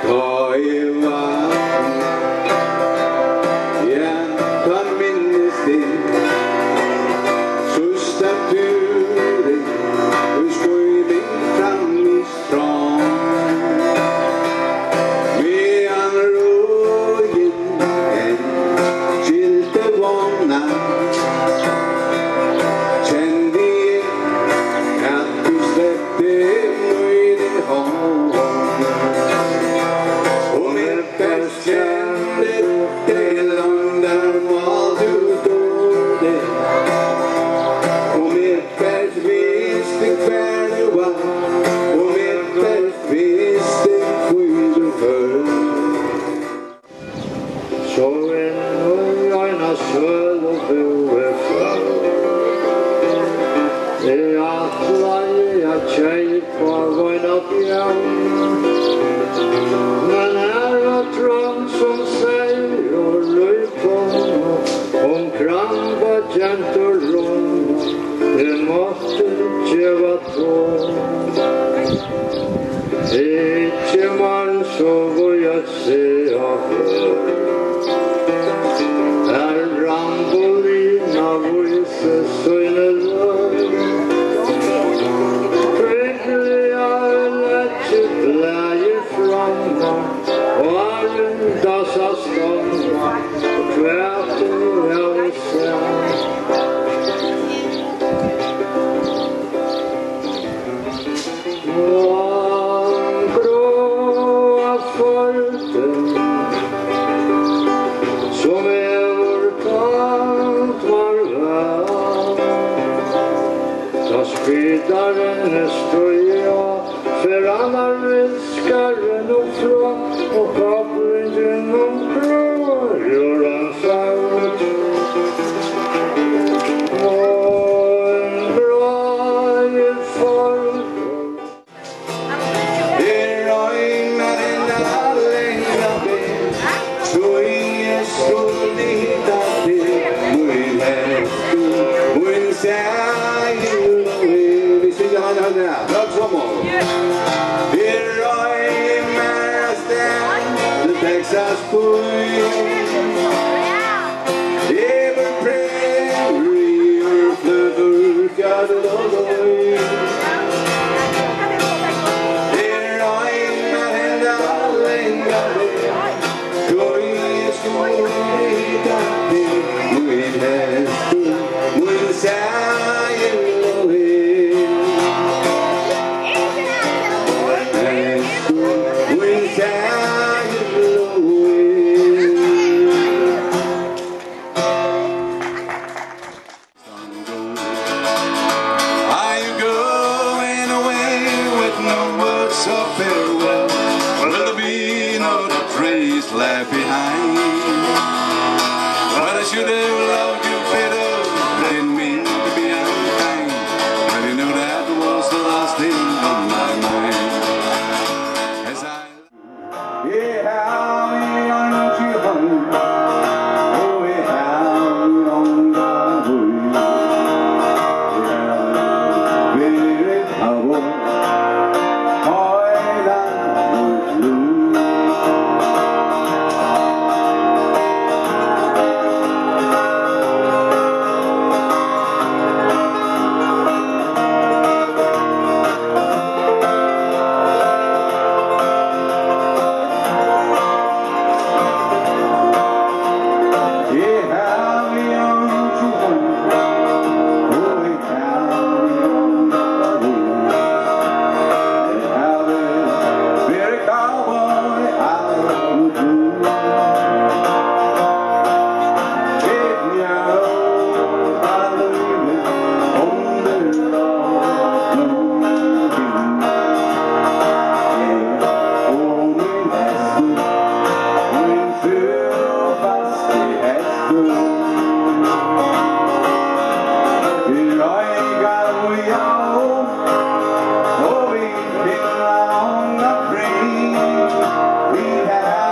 Ta i vatten, jag kan minnas det. Första turen, hur skojde fram i stran. Medan rågen en skilte vana. Kände jag att du släppte mig din hand. Och med kände det landar vad du dåde. Och med visste kvar du var. Och med visste hur du föll. Så en ojna söl och boe fall. Det attlar jag tjej på vojna björn. Men här var trång som säger och röj på. Om krampa känt och lång. Det måste tjeva tå. Inte man så går jag se av för. Här rambolina vise söjne rör. Prägliga lätt bläje framma. Och arndasa stånda. Kväter jag vill säga. Gråa folten som är vårt allt var värd. Ta spridaren står jag för alla viskaren och från och kaplen genom gråan färd. Texas boy, ever prairie or flutter, got it all away. There I'm and I'll end up there. Going is going down there. We have to, we say away. We say. Left behind, but I should have loved you better. Didn't mean to be unkind, but you know that was the last thing on my mind. As I how aren't you home? Oh, how on the way? Yeah, very how. We have